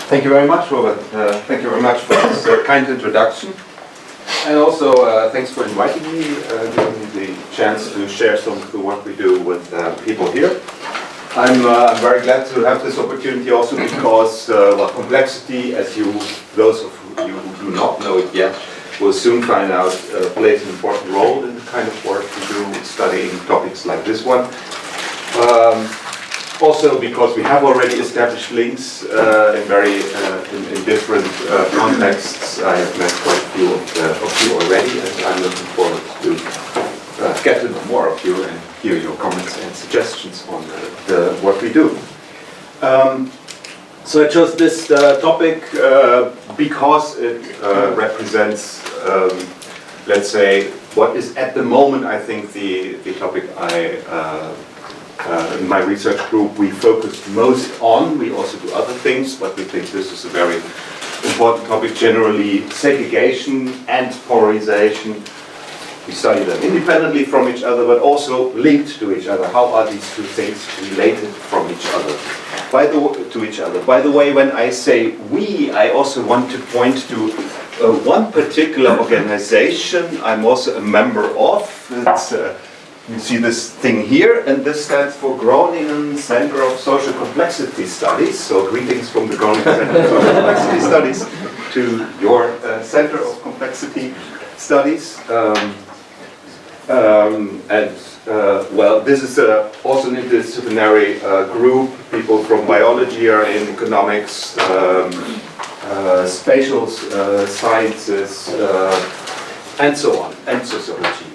Thank you very much, Robert. Thank you very much for this kind introduction. And also, thanks for inviting me, giving me the chance to share some of the work we do with people here. I'm very glad to have this opportunity also because complexity, as those of you who do not know it yet, will soon find out, plays an important role in the kind of work we do studying topics like this one. Also because we have already established links in different contexts. I have met quite a few of you already, and I'm looking forward to get to know more of you and hear your comments and suggestions on the work we do. So I chose this topic because it represents, let's say, what is at the moment, I think, the topic in my research group we focused most on. We also do other things, but we think this is a very important topic generally. Segregation and polarization. We study them independently from each other, but also linked to each other. How are these two things related from each other? To each other. By the way, when I say we, I also want to point to one particular organization I'm also a member of. It's, you see this thing here, and this stands for Groningen Center of Social Complexity Studies. So greetings from the Groningen Center of Social Complexity Studies to your Center of Complexity Studies. Well, this is also an interdisciplinary group. People from biology are in, economics, spatial sciences, and so on, and sociology.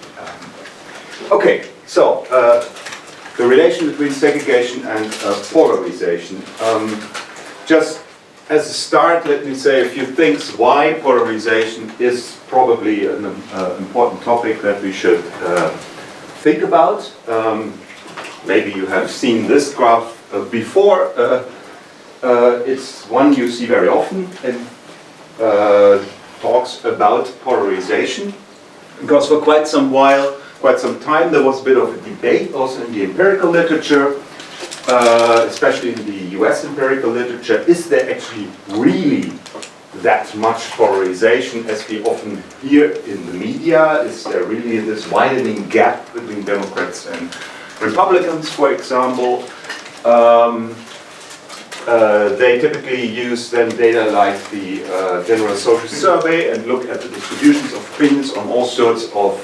Okay, so the relation between segregation and polarization. Just as a start, let me say a few things why polarization is probably an important topic that we should think about. Maybe you have seen this graph before. It's one you see very often in talks about polarization, because for quite some time there was a bit of a debate also in the empirical literature, especially in the US empirical literature. Is there actually really that much polarization as we often hear in the media? Is there really this widening gap between Democrats and Republicans, for example? They typically use then data like the General Social Survey and look at the distributions of opinions on all sorts of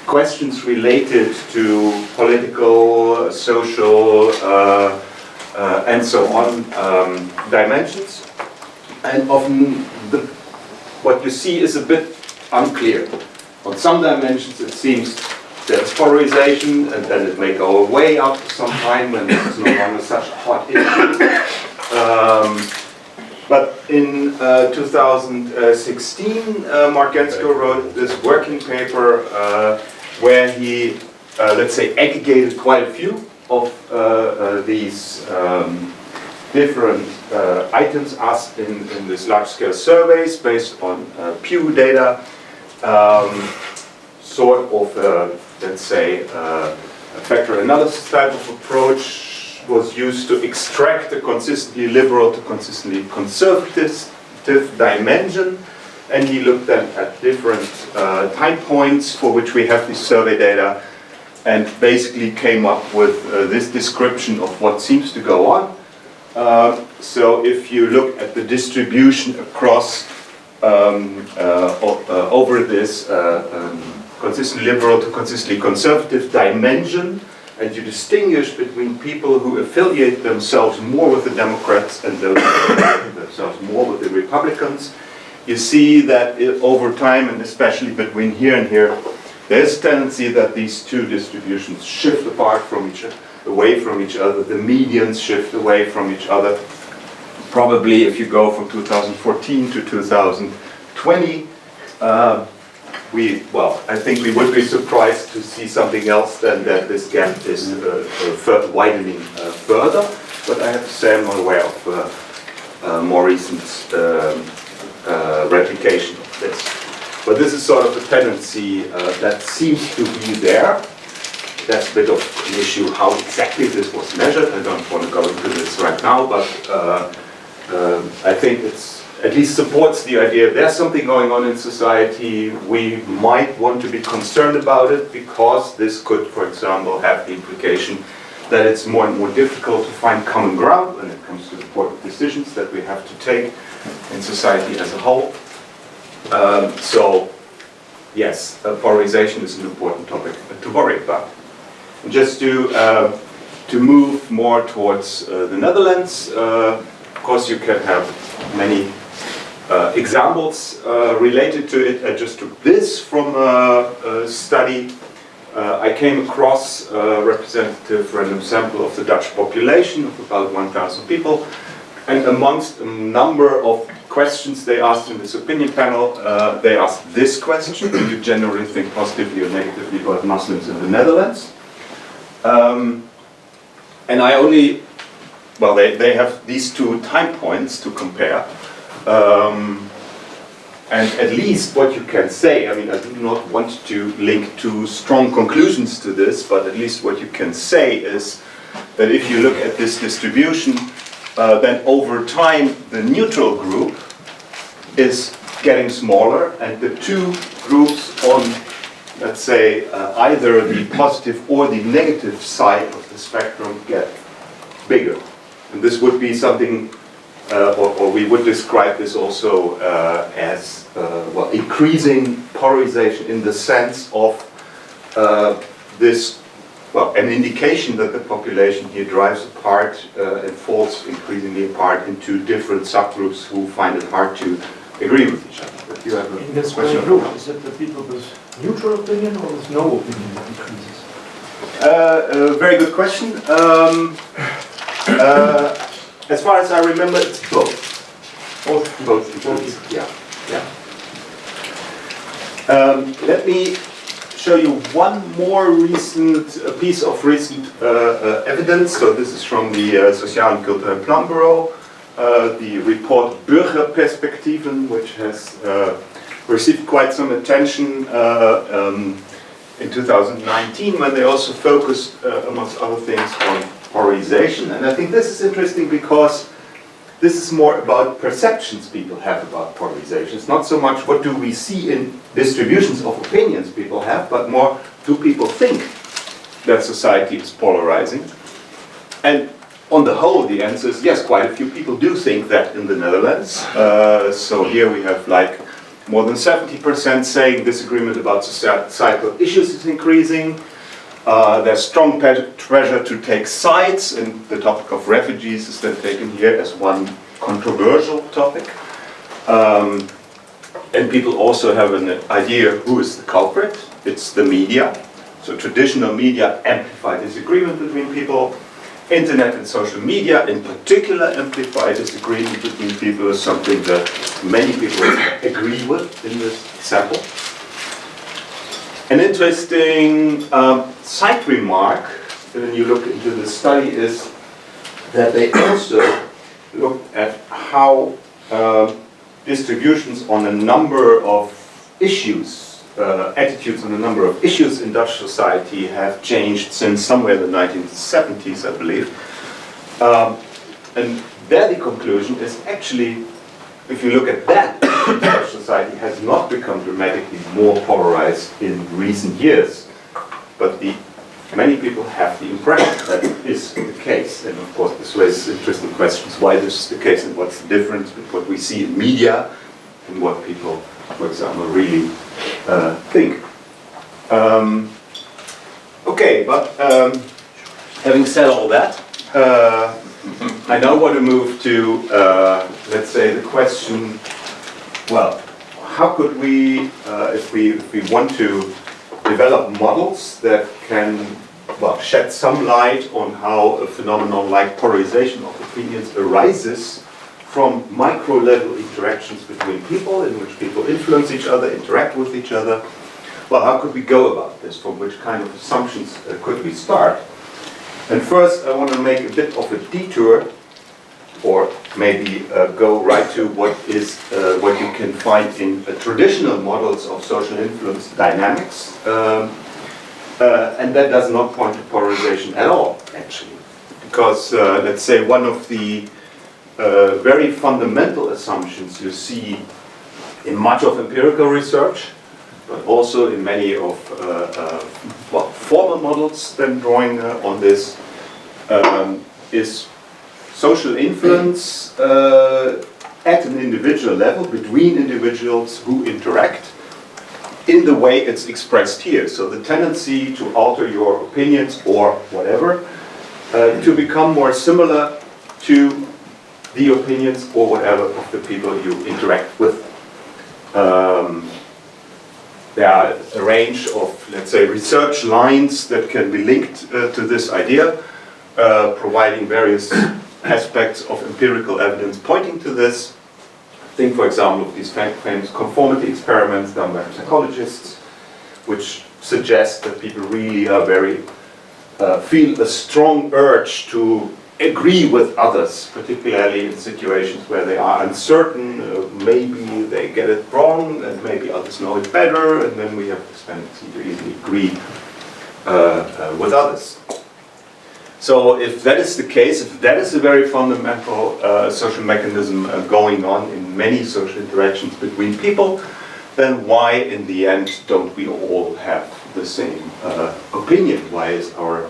questions related to political, social, and so on dimensions. And often what you see is a bit unclear. On some dimensions it seems there's polarization, and then it may go away after some time when it's no longer such a hot issue. But in 2016, Mark Gensko wrote this working paper where he, let's say, aggregated quite a few of these different items asked in this large-scale surveys based on Pew data. Sort of, let's say, a factor analysis type of approach was used to extract a consistently liberal to consistently conservative dimension, and he looked then at different time points for which we have this survey data, and basically came up with this description of what seems to go on. So if you look at the distribution across over this consistently liberal to consistently conservative dimension, and you distinguish between people who affiliate themselves more with the Democrats and those who affiliate themselves more with the Republicans, you see that over time, and especially between here and here, there's a tendency that these two distributions shift apart from each other, away from each other. The medians shift away from each other. Probably if you go from 2014 to 2020, I think we would be surprised to see something else than that this gap is widening further. But I have to say I'm not aware of more recent replication of this. But this is sort of a tendency that seems to be there. That's a bit of an issue how exactly this was measured. I don't want to go into this right now, but I think it's at least supports the idea there's something going on in society. We might want to be concerned about it because this could, for example, have the implication that it's more and more difficult to find common ground when it comes to important decisions that we have to take in society as a whole. So, yes, polarization is an important topic to worry about. And just to move more towards the Netherlands, of course you can have many examples related to it. I just took this from a study. I came across a representative random sample of the Dutch population of about 1,000 people, and amongst a number of questions they asked in this opinion panel, they asked this question: do you generally think positively or negatively about Muslims in the Netherlands? And I only, well, they have these two time points to compare. And at least what you can say, I mean, I do not want to link too strong conclusions to this, but at least what you can say is that if you look at this distribution, then over time the neutral group is getting smaller, and the two groups on, let's say, either the positive or the negative side of the spectrum get bigger. And this would be something, or we would describe this also as well, increasing polarization in the sense of this, well, an indication that the population here drives apart and falls increasingly apart into different subgroups who find it hard to agree with each other. But you have a in this question? group, is it the people with neutral opinion or with no opinion that increases? Very good question. As far as I remember, it's both. Both. Yeah. Let me show you one more recent piece of recent evidence. So this is from the Sociaal en Cultureel Planbureau, the report Burgerperspectieven, which has received quite some attention in 2019, when they also focused, amongst other things, on polarization. And I think this is interesting because this is more about perceptions people have about polarization. It's not so much what do we see in distributions of opinions people have, but more, do people think that society is polarizing? And on the whole, the answer is yes, quite a few people do think that in the Netherlands. So here we have like more than 70% saying disagreement about societal issues is increasing. There's strong pressure to take sides, and the topic of refugees is then taken here as one controversial topic. And people also have an idea who is the culprit. It's the media. So traditional media amplify disagreement between people. Internet and social media in particular amplify disagreement between people is something that many people agree with in this sample. An interesting side remark when you look into the study is that they also look at how distributions on a number of issues, attitudes on a number of issues in Dutch society have changed since somewhere in the 1970s, I believe. And there the conclusion is actually, if you look at that, Dutch society has not become dramatically more polarized in recent years, but many people have the impression that is the case. And of course this raises interesting questions, why this is the case and what's the difference between what we see in media and what people, for example, really think. Okay, but having said all that, I now want to move to, let's say, the question, well, how could we, if we want to develop models that can, well, shed some light on how a phenomenon like polarization of opinions arises from micro-level interactions between people, in which people influence each other, interact with each other. Well, how could we go about this? From which kind of assumptions could we start? And first, I want to make a bit of a detour, or maybe go right to what you can find in traditional models of social influence dynamics, and that does not point to polarization at all, actually, because let's say one of the very fundamental assumptions you see in much of empirical research, but also in many of formal models then drawing on this, is social influence at an individual level between individuals who interact in the way it's expressed here. So the tendency to alter your opinions or whatever, to become more similar to the opinions or whatever of the people you interact with. There are a range of, let's say, research lines that can be linked to this idea, providing various aspects of empirical evidence pointing to this. Think, for example, of these famous conformity experiments done by psychologists, which suggest that people really are feel a strong urge to agree with others, particularly in situations where they are uncertain, maybe they get it wrong, and maybe others know it better, and then we have this tendency to easily agree with others. So if that is the case, if that is a very fundamental social mechanism going on in many social interactions between people, then why in the end don't we all have the same opinion? Why is our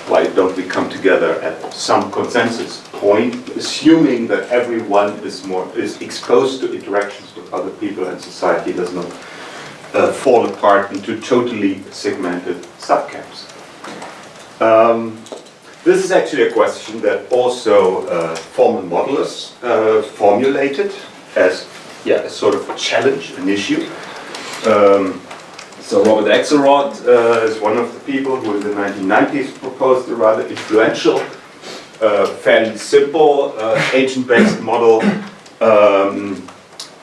why don't we come together at some consensus point, assuming that everyone is exposed to interactions with other people and society does not fall apart into totally segmented subcamps? This is actually a question that also formal modelers formulated as a sort of a challenge, an issue. So Robert Axelrod is one of the people who in the 1990s proposed a rather influential, fairly simple agent-based model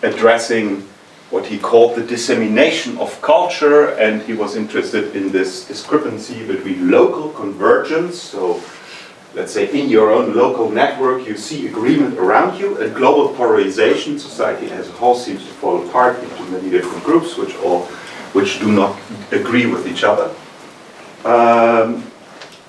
addressing what he called the dissemination of culture, and he was interested in this discrepancy between local convergence, so let's say in your own local network you see agreement around you, and global polarization, society as a whole seems to fall apart into many different groups which do not agree with each other.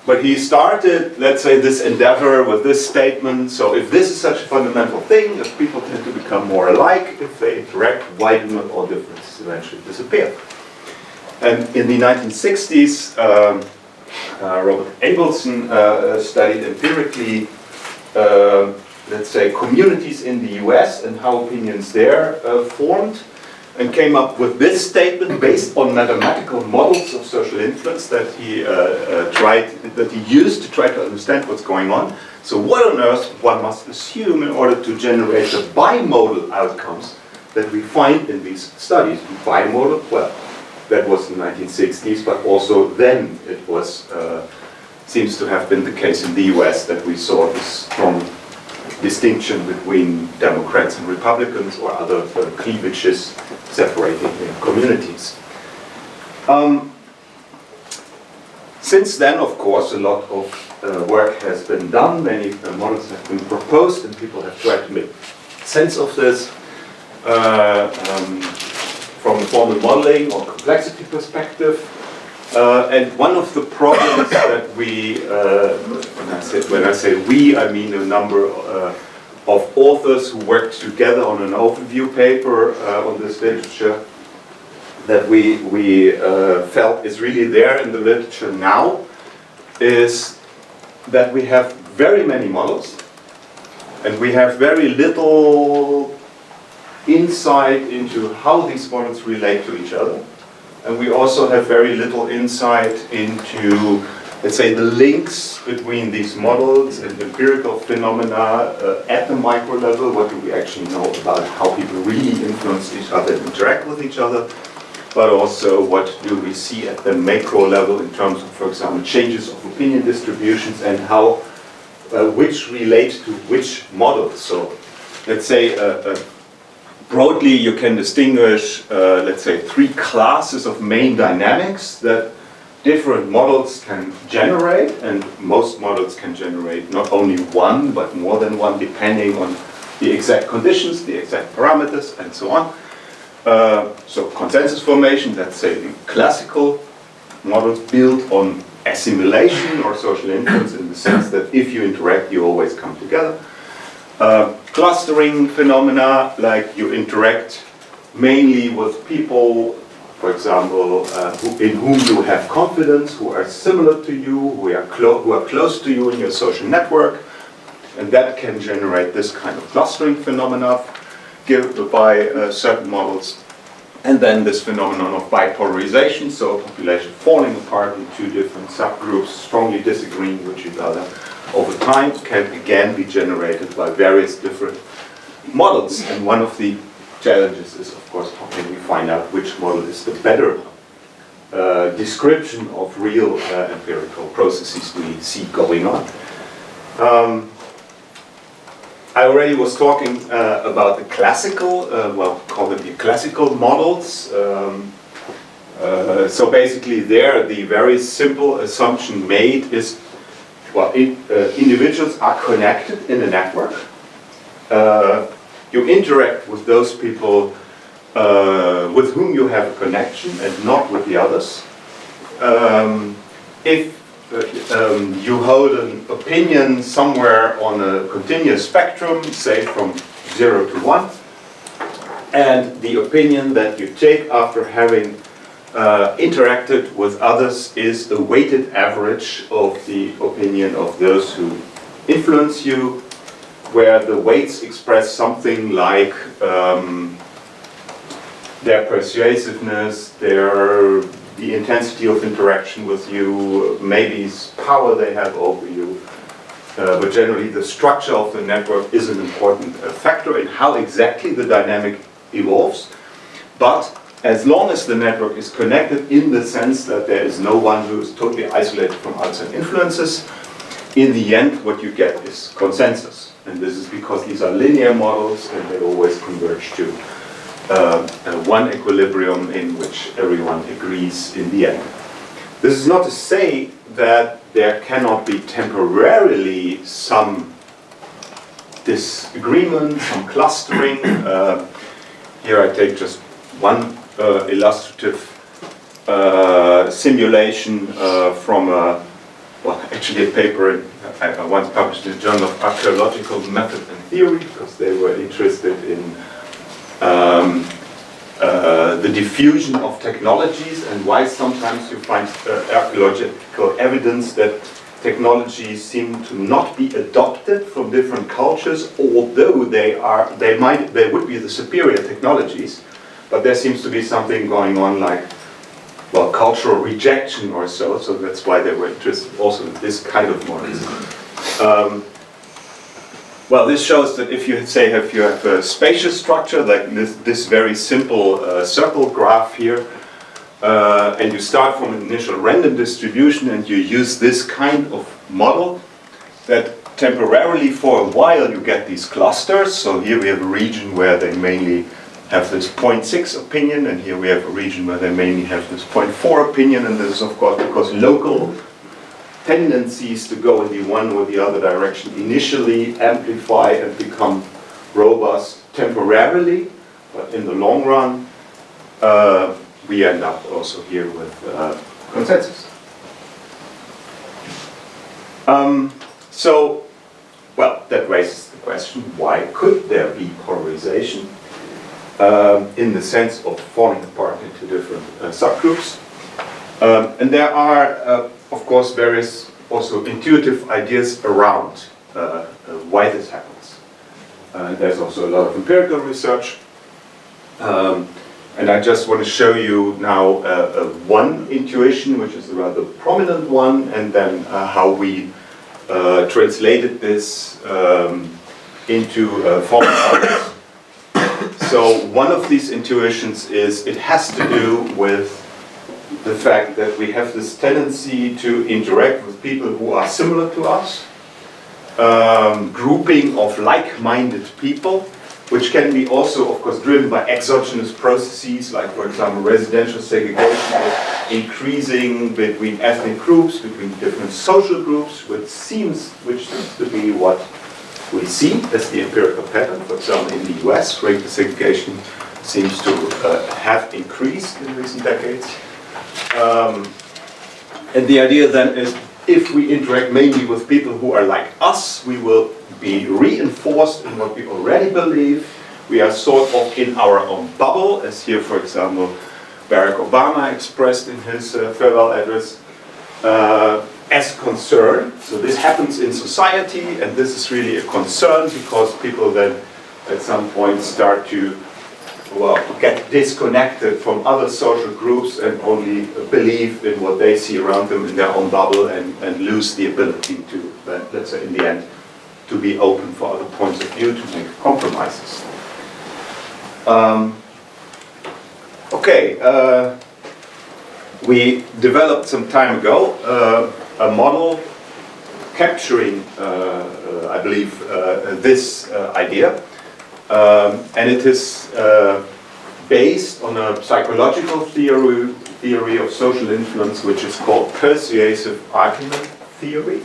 But he started, let's say, this endeavor with this statement: so if this is such a fundamental thing, if people tend to become more alike if they interact, why do not all differences eventually disappear? And in the 1960s, Robert Abelson studied empirically, let's say, communities in the US and how opinions there formed, and came up with this statement based on mathematical models of social influence that he used to try to understand what's going on. So what on earth one must assume in order to generate the bimodal outcomes that we find in these studies? Bimodal, well, that was in the 1960s, but also then it was seems to have been the case in the US that we saw this strong distinction between Democrats and Republicans or other cleavages separating communities. Since then, of course, a lot of work has been done, many models have been proposed, and people have tried to make sense of this from a formal modeling or complexity perspective. And one of the problems that we, when I say we, I mean a number of authors who worked together on an overview paper on this literature, that we felt is really there in the literature now, is that we have very many models, and we have very little insight into how these models relate to each other. And we also have very little insight into, let's say, the links between these models and empirical phenomena at the micro level. What do we actually know about how people really influence each other and interact with each other? But also, what do we see at the macro level in terms of, for example, changes of opinion distributions and how, which relate to which models? So, let's say, broadly, you can distinguish, let's say, three classes of main dynamics that different models can generate, and most models can generate not only one, but more than one, depending on the exact conditions, the exact parameters, and so on. So consensus formation, let's say the classical models built on assimilation or social influence in the sense that if you interact, you always come together. Clustering phenomena, like you interact mainly with people, for example, in whom you have confidence, who are similar to you, who are close to you in your social network, and that can generate this kind of clustering phenomena given by certain models. And then this phenomenon of bipolarization, so a population falling apart in two different subgroups, strongly disagreeing with each other over time, can again be generated by various different models. And one of the challenges is, of course, how can we find out which model is the better description of real empirical processes we see going on. I already was talking about the classical, call them the classical models. So basically there, the very simple assumption made is, individuals are connected in a network. You interact with those people with whom you have a connection and not with the others. If you hold an opinion somewhere on a continuous spectrum, say from 0 to 1, and the opinion that you take after having interacted with others is a weighted average of the opinion of those who influence you, where the weights express something like their persuasiveness, the intensity of interaction with you, maybe power they have over you. But generally the structure of the network is an important factor in how exactly the dynamic evolves. But as long as the network is connected in the sense that there is no one who is totally isolated from outside influences, in the end what you get is consensus. And this is because these are linear models and they always converge to one equilibrium in which everyone agrees in the end. This is not to say that there cannot be temporarily some disagreement, some clustering. Here I take just one illustrative simulation from actually a paper I once published in the Journal of Archaeological Method and Theory, because they were interested in the diffusion of technologies and why sometimes you find archaeological evidence that technologies seem to not be adopted from different cultures, although they would be the superior technologies, but there seems to be something going on like, well, cultural rejection or so that's why they were interested also in this kind of models. Well, this shows that if you have a spatial structure like this very simple circle graph here, and you start from an initial random distribution and you use this kind of model, that temporarily for a while you get these clusters. So here we have a region where they mainly have this 0.6 opinion, and here we have a region where they mainly have this 0.4 opinion, and this is of course because local tendencies to go in the one or the other direction initially amplify and become robust temporarily, but in the long run we end up also here with consensus. So, well, that raises the question, why could there be polarization in the sense of falling apart into different subgroups? And there are, of course, various also intuitive ideas around why this happens. There's also a lot of empirical research. And I just want to show you now one intuition, which is a rather prominent one, and then how we translated this into formalize. So one of these intuitions is it has to do with the fact that we have this tendency to interact with people who are similar to us, grouping of like-minded people, which can be also, of course, driven by exogenous processes, like, for example, residential segregation, increasing between ethnic groups, between different social groups, which seems to be what we see as the empirical pattern. For example, in the US, racial segregation seems to have increased in recent decades. And the idea then is, if we interact mainly with people who are like us, we will be reinforced in what we already believe. We are sort of in our own bubble, as here, for example, Barack Obama expressed in his farewell address, as concern. So this happens in society, and this is really a concern, because people then at some point start to, well, get disconnected from other social groups and only believe in what they see around them in their own bubble, and lose the ability to, let's say in the end, to be open for other points of view, to make compromises. We developed some time ago a model capturing, I believe, this idea. And it is based on a psychological theory of social influence, which is called persuasive argument theory.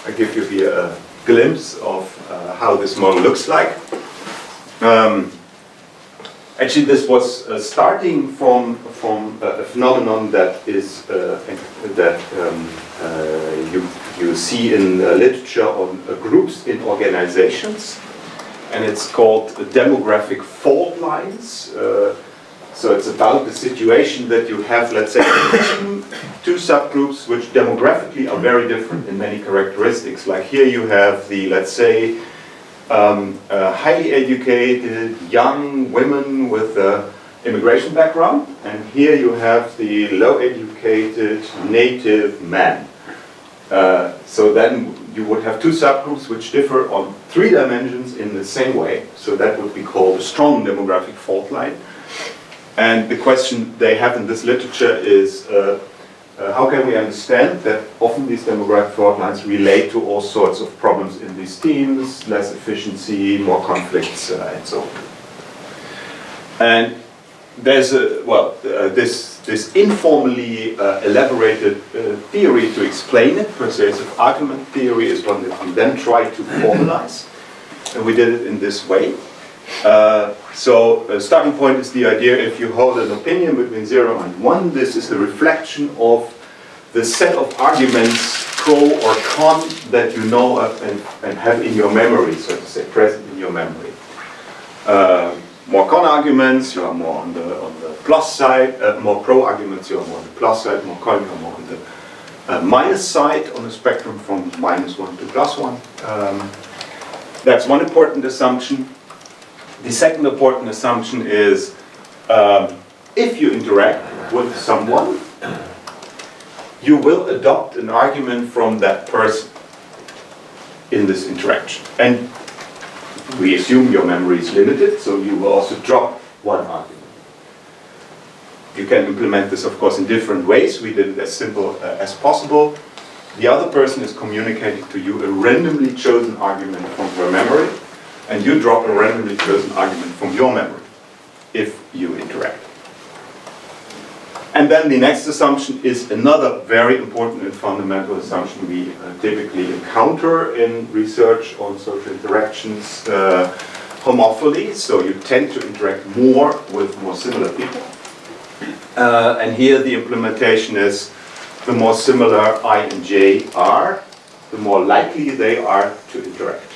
I give you here a glimpse of how this model looks like. Actually, this was starting from a phenomenon that is you see in literature on groups in organizations, and it's called demographic fault lines. So it's about the situation that you have, let's say, two subgroups which demographically are very different in many characteristics. Like here you have the, let's say, highly educated young women with immigration background, and here you have the low educated native men. So then you would have two subgroups which differ on 3 dimensions in the same way. So that would be called a strong demographic fault line. And the question they have in this literature is, how can we understand that often these demographic fault lines relate to all sorts of problems in these teams, less efficiency, more conflicts, and so on. And there's this informally elaborated theory to explain it. Persuasive argument theory is one that we then try to formalize, and we did it in this way. So a starting point is the idea, if you hold an opinion between 0 and 1, this is a reflection of the set of arguments, pro or con, that you know and have in your memory, so to say, present in your memory. More con arguments, you are more on the plus side, more pro arguments, you are more on the plus side, more con, you are more on the minus side on the spectrum from -1 to +1. That's one important assumption. The second important assumption is, if you interact with someone, you will adopt an argument from that person in this interaction. And we assume your memory is limited, so you will also drop one argument. You can implement this, of course, in different ways. We did it as simple as possible. The other person is communicating to you a randomly chosen argument from her memory, and you drop a randomly chosen argument from your memory if you interact. And then the next assumption is another very important and fundamental assumption we typically encounter in research on social interactions, homophily. So you tend to interact more with more similar people. And here the implementation is, the more similar I and J are, the more likely they are to interact.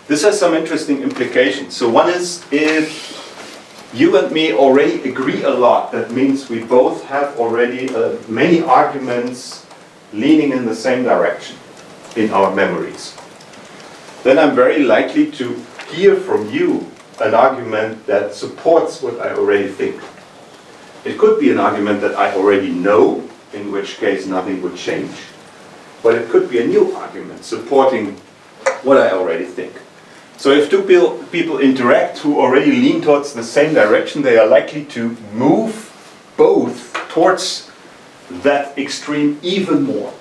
This has some interesting implications. So one is, if you and me already agree a lot, that means we both have already many arguments leaning in the same direction in our memories. Then I'm very likely to hear from you an argument that supports what I already think. It could be an argument that I already know, in which case nothing would change. But it could be a new argument supporting what I already think. So if two people interact who already lean towards the same direction, they are likely to move both towards that extreme even more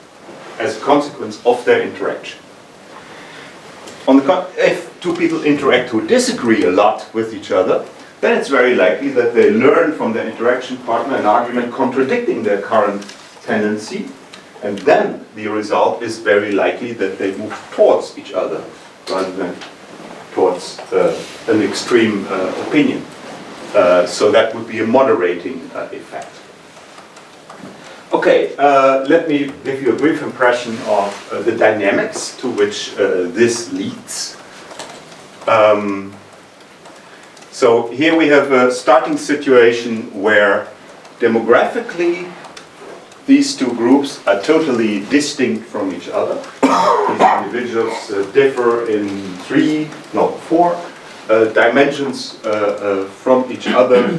as a consequence of their interaction. If two people interact who disagree a lot with each other, then it's very likely that they learn from their interaction partner an argument contradicting their current tendency, and then the result is very likely that they move towards each other rather than towards an extreme opinion. So that would be a moderating effect. Okay, let me give you a brief impression of the dynamics to which this leads. So here we have a starting situation where demographically these two groups are totally distinct from each other. These individuals differ in 4 dimensions from each other,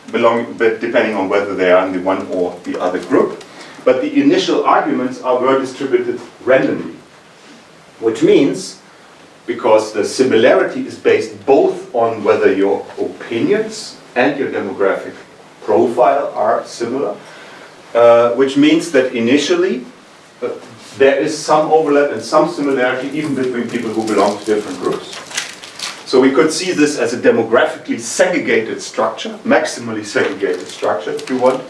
but depending on whether they are in the one or the other group. But the initial arguments were distributed randomly, which means, because the similarity is based both on whether your opinions and your demographic profile are similar, which means that initially there is some overlap and some similarity even between people who belong to different groups. So we could see this as a demographically segregated structure, maximally segregated structure if you want,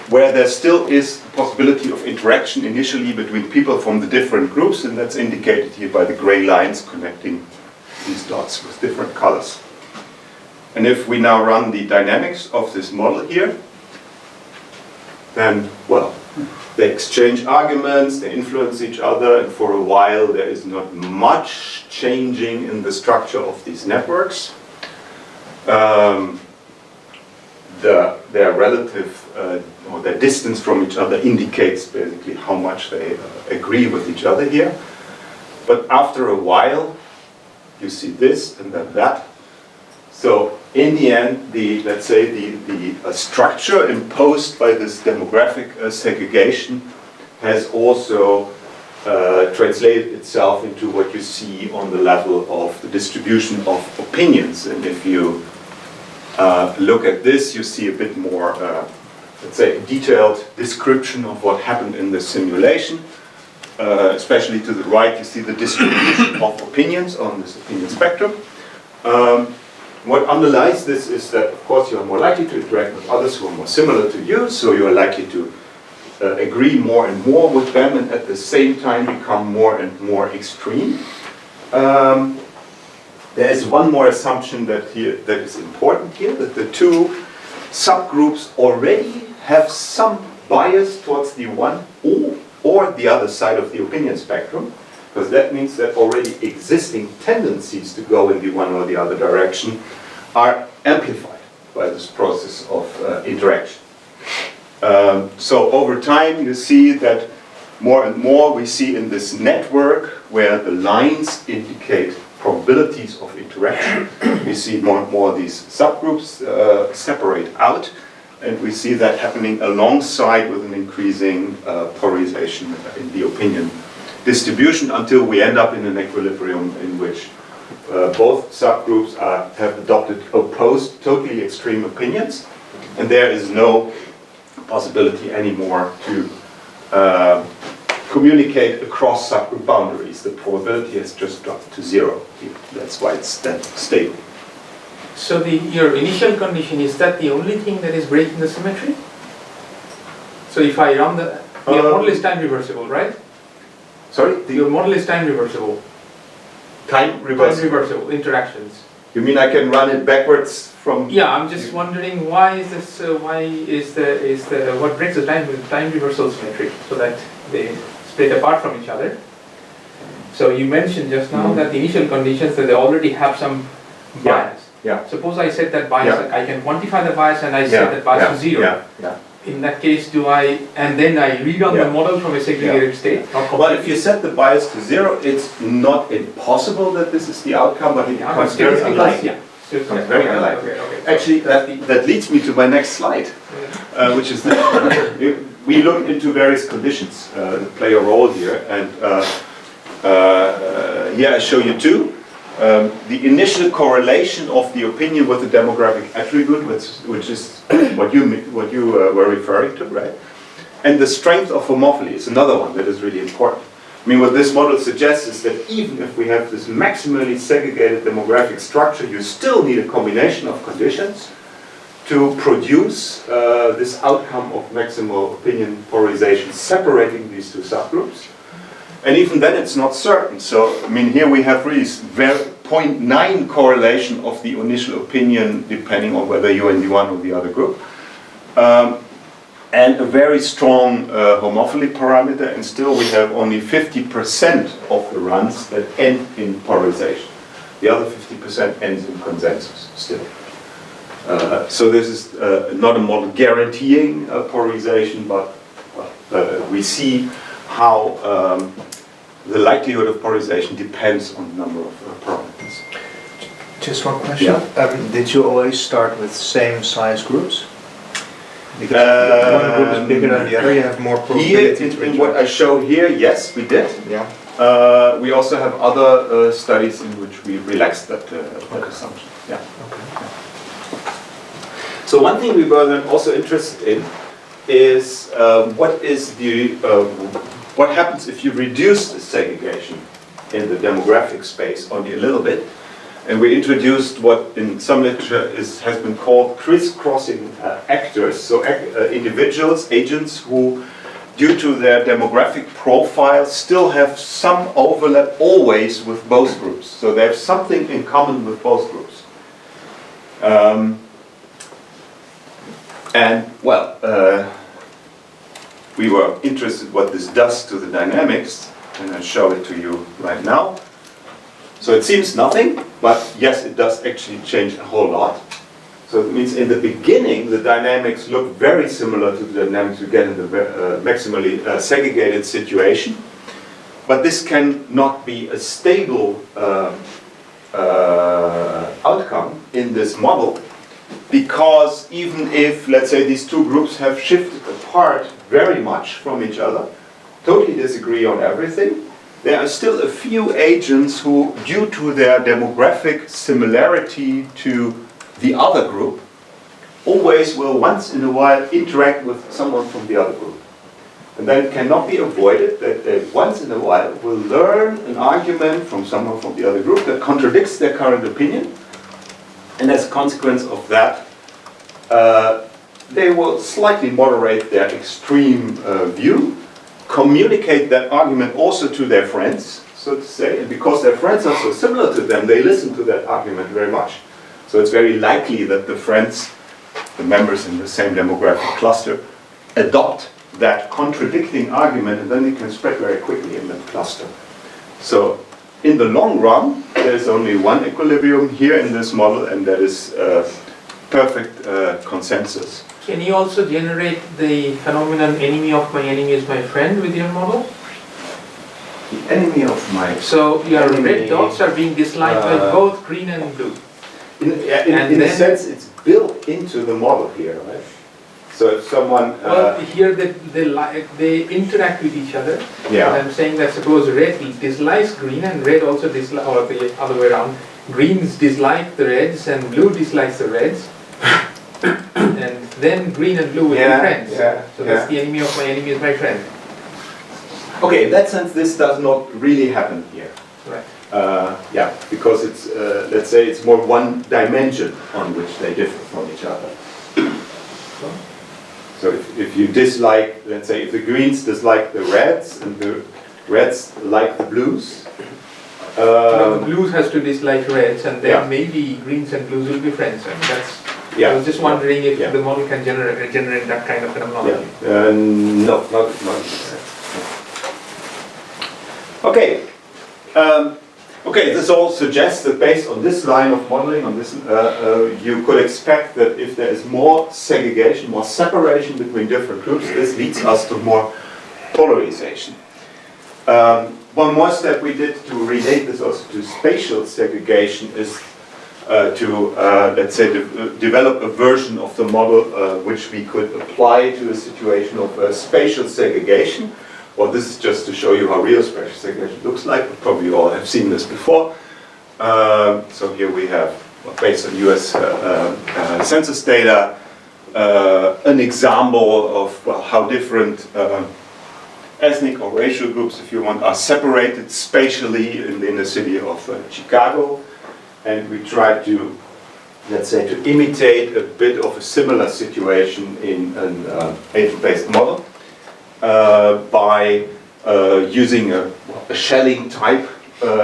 where there still is the possibility of interaction initially between people from the different groups, and that's indicated here by the gray lines connecting these dots with different colors. And if we now run the dynamics of this model here, then, well, they exchange arguments, they influence each other, and for a while there is not much changing in the structure of these networks. Their relative or their distance from each other indicates basically how much they agree with each other here. But after a while, you see this and then that. So in the end, let's say the structure imposed by this demographic segregation has also translated itself into what you see on the level of the distribution of opinions. And if you look at this, you see a bit more, let's say, detailed description of what happened in the simulation. Especially to the right, you see the distribution of opinions on this opinion spectrum. What underlies this is that, of course, you are more likely to interact with others who are more similar to you, so you are likely to agree more and more with them, and at the same time become more and more extreme. There is one more assumption that is important here, that the two subgroups already have some bias towards the one or the other side of the opinion spectrum, because that means that already existing tendencies to go in the one or the other direction are amplified by this process of interaction. So over time you see that more and more we see in this network where the lines indicate probabilities of interaction, we see more and more these subgroups separate out, and we see that happening alongside with an increasing polarization in the opinion distribution until we end up in an equilibrium in which both subgroups have adopted opposed, totally extreme opinions, and there is no possibility anymore to communicate across subgroup boundaries. The probability has just dropped to 0. That's why it's that stable. So your initial condition, is that the only thing that is breaking the symmetry? So if I run your model is time reversible, right? Sorry? Your model is time reversible. Time reversible? Time reversible, interactions. You mean I can run it backwards from... Yeah, I'm just wondering why is this, what breaks the time reversal symmetry so that they split apart from each other? So you mentioned just now that the initial conditions that they already have some bias. Yeah. Suppose I set that bias, I can quantify the bias and I set that bias to 0. In that case, and then I rerun the model from a segregated state? Well, if you set the bias to 0, it's not impossible that this is the outcome, but it becomes very unlikely. Very unlikely. Okay. Actually, that leads me to my next slide, which is this. We looked into various conditions that play a role here, and here I show you two. The initial correlation of the opinion with the demographic attribute, which is what you were referring to, right? And the strength of homophily is another one that is really important. I mean, what this model suggests is that even if we have this maximally segregated demographic structure, you still need a combination of conditions to produce this outcome of maximal opinion polarization, separating these two subgroups. And even then it's not certain. So, I mean, here we have really 0.9 correlation of the initial opinion depending on whether you're in the one or the other group. and a very strong homophily parameter, and still we have only 50% of the runs that end in polarization. The other 50% ends in consensus still. So this is not a model guaranteeing polarization, but we see how the likelihood of polarization depends on the number of parameters. Just one question. Yeah. Did you always start with same size groups? Because if one group is bigger than the other, you have more probability. Here, in what I show here, yes, we did. Yeah. We also have other studies in which we relaxed that assumption. Yeah. Okay. So one thing we were then also interested in is what happens if you reduce the segregation in the demographic space only a little bit. And we introduced what in some literature has been called crisscrossing actors, so individuals, agents who, due to their demographic profile, still have some overlap always with both groups. So they have something in common with both groups. We were interested what this does to the dynamics, and I'll show it to you right now. So it seems nothing, but yes, it does actually change a whole lot. So it means in the beginning, the dynamics look very similar to the dynamics you get in the maximally segregated situation. But this cannot be a stable outcome in this model, because even if, let's say, these two groups have shifted apart very much from each other, totally disagree on everything, there are still a few agents who, due to their demographic similarity to the other group, always will once in a while interact with someone from the other group. And then it cannot be avoided that they once in a while will learn an argument from someone from the other group that contradicts their current opinion. And as a consequence of that, they will slightly moderate their extreme view, communicate that argument also to their friends, so to say, and because their friends are so similar to them, they listen to that argument very much. So it's very likely that the friends, the members in the same demographic cluster, adopt that contradicting argument, and then it can spread very quickly in that cluster. So in the long run, there's only one equilibrium here in this model, and that is perfect consensus. Can you also generate the phenomenon enemy of my enemy is my friend with your model? The enemy of my So your red dots are being disliked by both green and blue. In a sense, it's built into the model here, right? So if someone... well, here they interact with each other. Yeah. And I'm saying that suppose red dislikes green and red also dislikes, or the other way around, greens dislike the reds and blue dislikes the reds. And then green and blue will be friends. Yeah, so that's the enemy of my enemy is my friend. Okay, in that sense, this does not really happen here. Right. Yeah, because it's, let's say, it's more one dimension on which they differ from each other. So if you dislike, let's say, if the greens dislike the reds and the reds like the blues. The blues has to dislike reds, and then maybe greens and blues will be friends. And that's. I was just wondering if the model can generate that kind of phenomenology. No, not. Okay. Okay, this all suggests that based on this line of modeling, on this, you could expect that if there is more segregation, more separation between different groups, this leads us to more polarization. One more step we did to relate this also to spatial segregation is let's say, develop a version of the model which we could apply to a situation of spatial segregation. Well, this is just to show you how real spatial segregation looks like. Probably you all have seen this before. So here we have, based on US census data, an example of how different ethnic or racial groups, if you want, are separated spatially in the inner city of Chicago. And we try to, let's say, to imitate a bit of a similar situation in an agent-based model by using a shelling type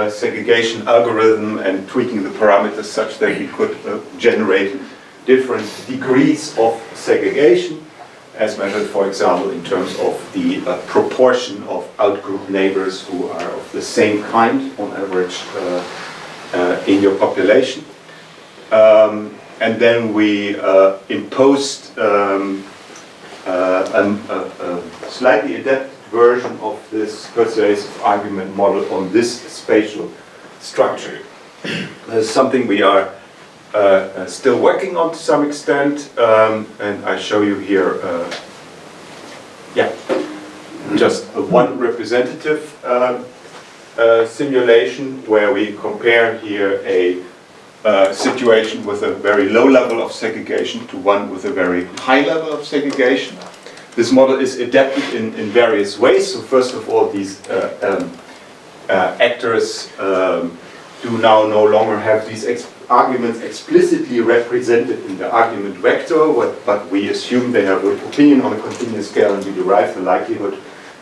segregation algorithm and tweaking the parameters such that we could generate different degrees of segregation. as measured, for example, in terms of the proportion of outgroup neighbors who are of the same kind on average in your population. And then we imposed a slightly adapted version of this persuasive argument model on this spatial structure. This is something we are still working on to some extent, and I show you here, just one representative simulation where we compare here a situation with a very low level of segregation to one with a very high level of segregation. This model is adapted in various ways. So first of all, these actors do now no longer have these arguments explicitly represented in the argument vector, but we assume they have an opinion on a continuous scale, and we derive the likelihood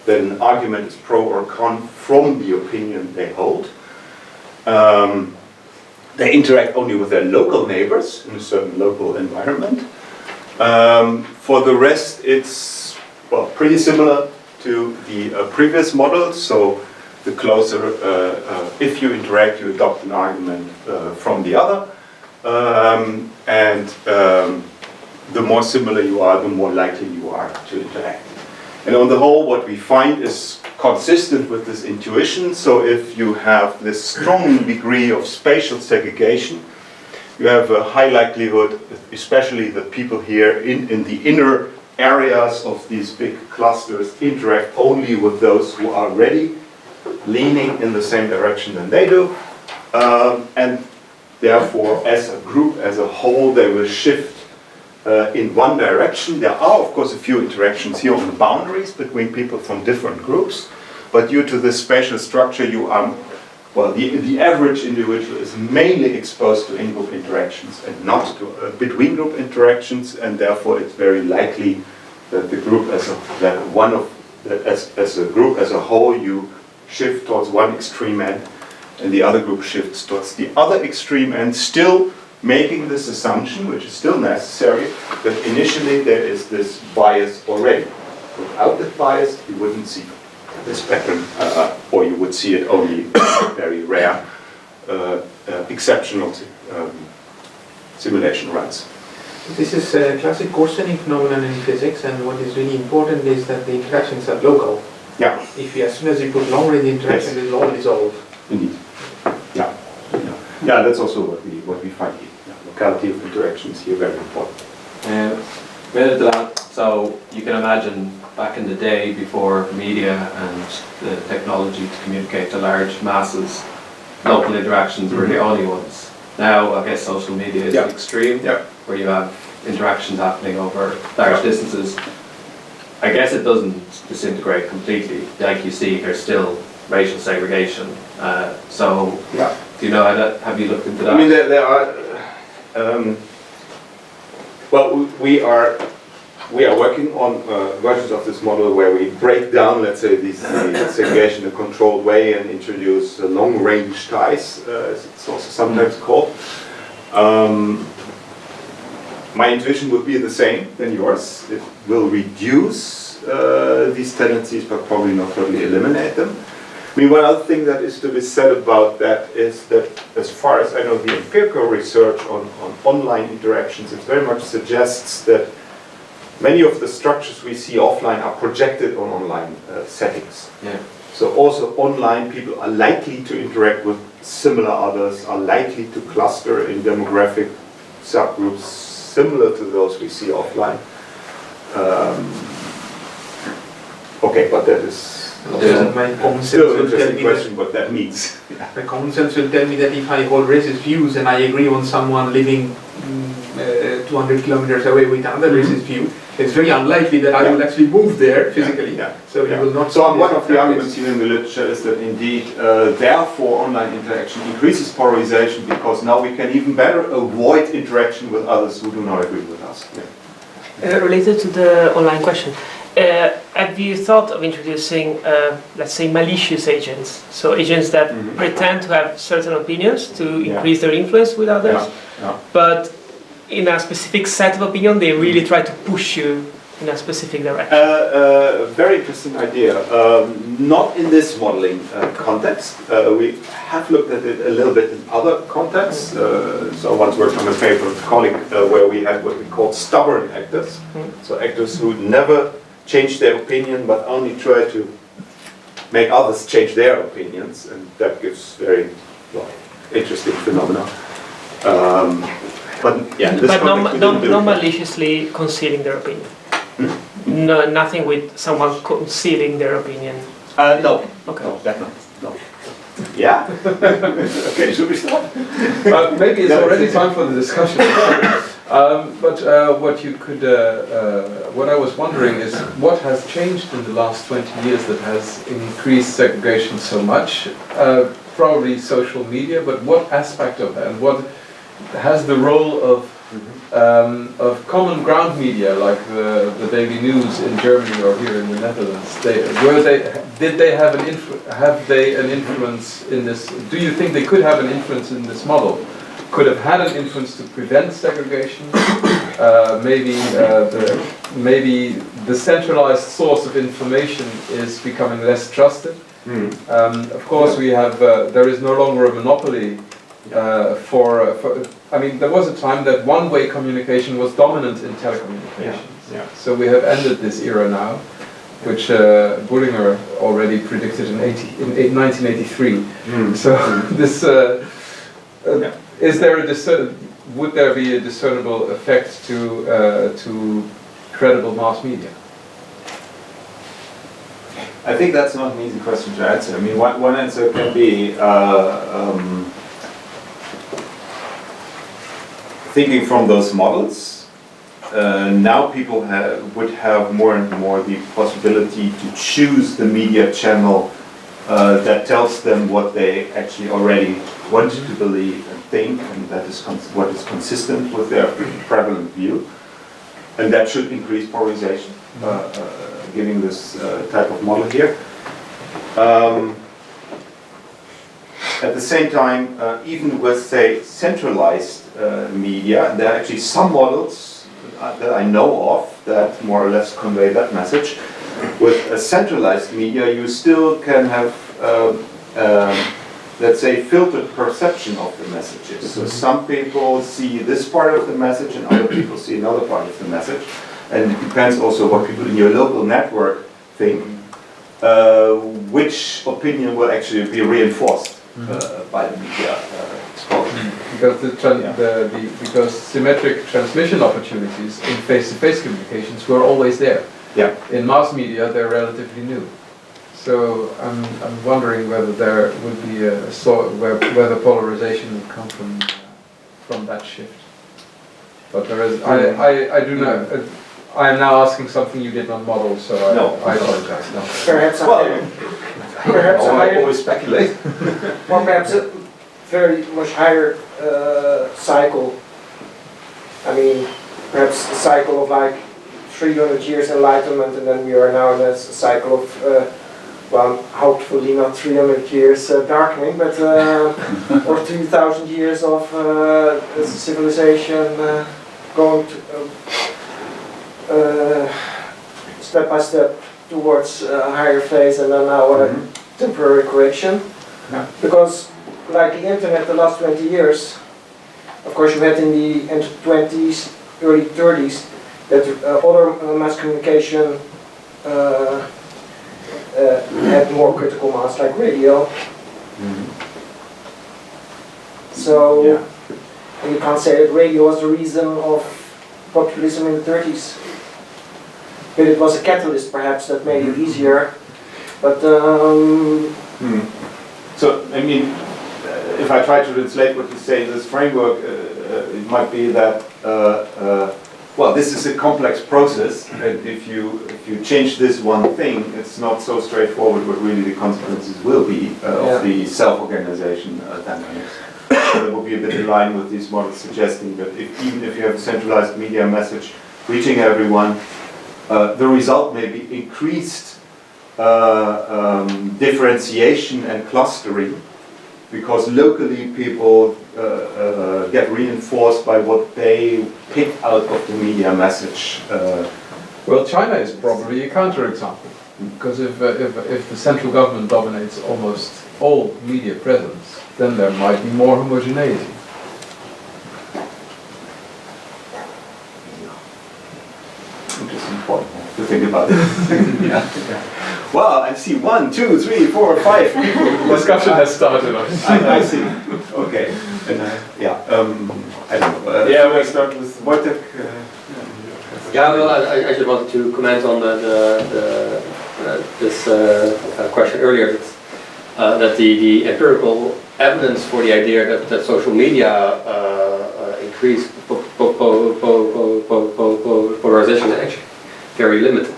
that an argument is pro or con from the opinion they hold. They interact only with their local neighbors in a certain local environment. For the rest, it's pretty similar to the previous model. So the closer, if you interact, you adopt an argument from the other. And the more similar you are, the more likely you are to interact. And on the whole, what we find is consistent with this intuition. So if you have this strong degree of spatial segregation, you have a high likelihood, especially that people here in the inner areas of these big clusters interact only with those who are already leaning in the same direction than they do. And therefore, as a group, as a whole, they will shift in one direction. There are, of course, a few interactions here on the boundaries between people from different groups, but due to this spatial structure, you are, the average individual is mainly exposed to in-group interactions and not to between-group interactions, and therefore it's very likely that the group as a group as a whole, you shift towards one extreme end, and the other group shifts towards the other extreme end, still making this assumption, which is still necessary, that initially there is this bias already. Without that bias, you wouldn't see this pattern, or you would see it only very rare, exceptional simulation runs. This is a classic coarsening phenomenon in physics, and what is really important is that the interactions are local. Yeah. As soon as you put long-range interaction, it will all dissolve. Indeed. Yeah. Yeah, that's also what we find here. Yeah. Locality of interactions here very important. So you can imagine back in the day, before media and the technology to communicate to large masses, local interactions were the only ones. Now, I guess social media is the extreme, where you have interactions happening over large distances. I guess it doesn't disintegrate completely. Like you see, there's still racial segregation. Do you know have you looked into that? I mean, there are. We are working on versions of this model where we break down, let's say, the segregation in a controlled way and introduce long-range ties, as it's also sometimes called. My intuition would be the same than yours. It will reduce these tendencies, but probably not totally eliminate them. I mean, one other thing that is to be said about that is that, as far as I know, the empirical research on online interactions, it very much suggests that many of the structures we see offline are projected on online settings. Yeah. So also online people are likely to interact with similar others, are likely to cluster in demographic subgroups similar to those we see offline. But that is my common sense still an will tell interesting me question what that means. My common sense will tell me that if I hold racist views and I agree on someone living 200 kilometers away with another racist view, it's very unlikely that I will actually move there physically. So you will not. So one of the arguments here in the literature is that indeed, therefore, online interaction increases polarization because now we can even better avoid interaction with others who do not agree with us. Related to the online question, have you thought of introducing, let's say, malicious agents? So agents that pretend to have certain opinions to increase their influence with others, but in a specific set of opinion, they really try to push you in a specific direction? Very interesting idea. Not in this modeling context. We have looked at it a little bit in other contexts. So once worked on a paper with a colleague where we had what we call stubborn actors. So actors who never change their opinion but only try to make others change their opinions, and that gives very interesting phenomena. But yeah, not maliciously concealing their opinion. No, nothing with someone concealing their opinion. No. Okay. No, definitely. No. Yeah. Okay, should we start? Maybe it's already time for the discussion. But what you could, what I was wondering is, what has changed in the last 20 years that has increased segregation so much? Probably social media, but what aspect of that, and what has the role of common ground media like the daily news in Germany or here in the Netherlands? Did they have an influence in this? Do you think they could have an influence in this model? Could have had an influence to prevent segregation? Maybe the centralized source of information is becoming less trusted. Of course, we have. There is no longer a monopoly for. I mean, there was a time that one-way communication was dominant in telecommunications. Yeah. So we have ended this era now, which Bullinger already predicted in 1983. So this. Is there would there be a discernible effect to credible mass media? I think that's not an easy question to answer. I mean, one answer can be thinking from those models. Now people would have more and more the possibility to choose the media channel that tells them what they actually already want to believe and think, and that is what is consistent with their prevalent view. And that should increase polarization, giving this type of model here. At the same time, even with, say, centralized media, there are actually some models that I know of that more or less convey that message. With a centralized media, you still can have, let's say, filtered perception of the messages. So some people see this part of the message and other people see another part of the message. And it depends also what people in your local network think, which opinion will actually be reinforced by the media exposure. Because because symmetric transmission opportunities in face-to-face communications were always there. Yeah. In mass media, they're relatively new. So I'm wondering whether there would be whether polarization would come from that shift. But there is. I do not. I am now asking something you did not model, so I apologize. No. Perhaps I always speculate. or perhaps a very much higher cycle. I mean, perhaps a cycle of like 300 years enlightenment, and then we are now in a cycle of, well, hopefully not 300 years darkening, but or 2,000 years of civilization going step by step towards a higher phase, and then now a temporary correction. Yeah. Because, like the internet, the last 20 years, of course, you had in the end 20s, early 30s, that other mass communication had more critical mass, like radio. So you can't say that radio was the reason of populism in the 30s. But it was a catalyst, perhaps, that made it easier. But So, I mean, if I try to translate what you say in this framework, it might be that well, this is a complex process, and if you change this one thing, it's not so straightforward what really the consequences will be of the self-organization dynamics. So it will be a bit in line with these models suggesting that even if you have a centralized media message reaching everyone, the result may be increased differentiation and clustering, because locally people get reinforced by what they pick out of the media message Well, China is probably a counterexample, because if the central government dominates almost all media presence, then there might be more homogeneity. Interesting point to think about. Yeah. Well, I see 1, 2, 3, 4, 5 people. Discussion has started. I see. Okay. And yeah. I don't know. Yeah, we start with Wojtek. Yeah, well, I just wanted to comment on this question earlier, that the empirical evidence for the idea that social media increase polarization is actually very limited.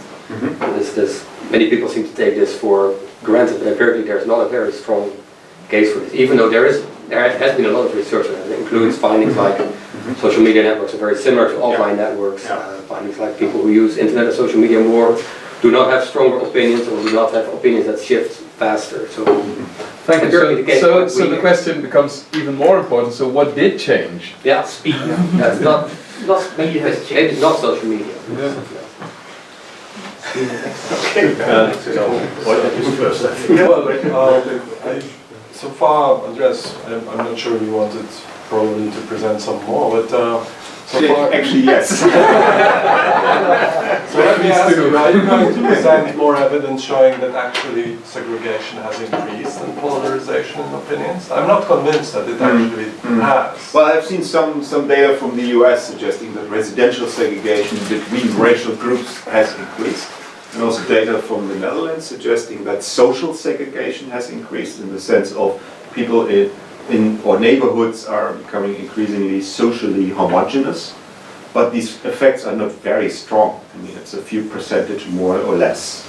Many people seem to take this for granted, but empirically there's not a very strong case for this, even though there has been a lot of research that includes findings like social media networks are very similar to offline networks. Findings like people who use internet and social media more do not have stronger opinions or do not have opinions that shift faster. So, thank you. So the question becomes even more important. So what did change? Yeah, speed. That's not maybe it's not social media. Yeah. So far, Andreas, I'm not sure you wanted probably to present some more, but so far... Actually, yes. So let me ask you, are you going to present more evidence showing that actually segregation has increased and polarization in opinions? I'm not convinced that it actually has. Well, I've seen some data from the US suggesting that residential segregation between racial groups has increased. And also data from the Netherlands suggesting that social segregation has increased in the sense of people in or neighborhoods are becoming increasingly socially homogeneous. But these effects are not very strong. I mean, it's a few percentage more or less.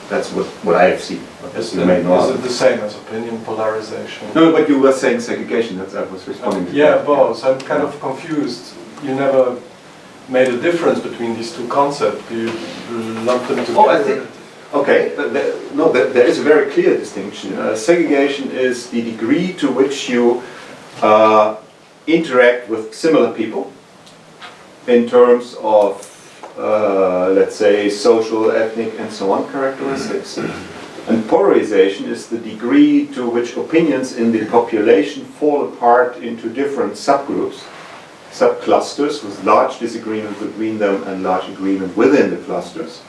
That's what I have seen. Is it the same as opinion polarization? No, but you were saying segregation. That's I was responding to. Yeah, both. I'm kind of confused. You never made a difference between these two concepts. You lump them together. Oh, I think. Okay, there is a very clear distinction. Segregation is the degree to which you interact with similar people in terms of, let's say, social, ethnic, and so on characteristics. And polarization is the degree to which opinions in the population fall apart into different subgroups, subclusters with large disagreement between them and large agreement within the clusters.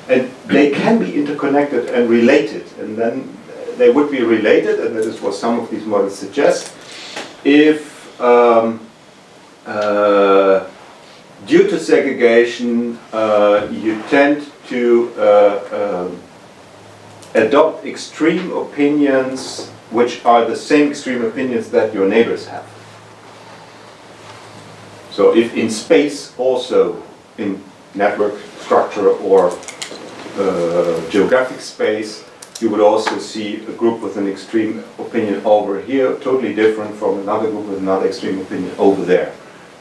And they can be interconnected and related, and then they would be related, and that is what some of these models suggest, if due to segregation you tend to adopt extreme opinions which are the same extreme opinions that your neighbors have. So if in space also, in network structure or geographic space, you would also see a group with an extreme opinion over here, totally different from another group with another extreme opinion over there,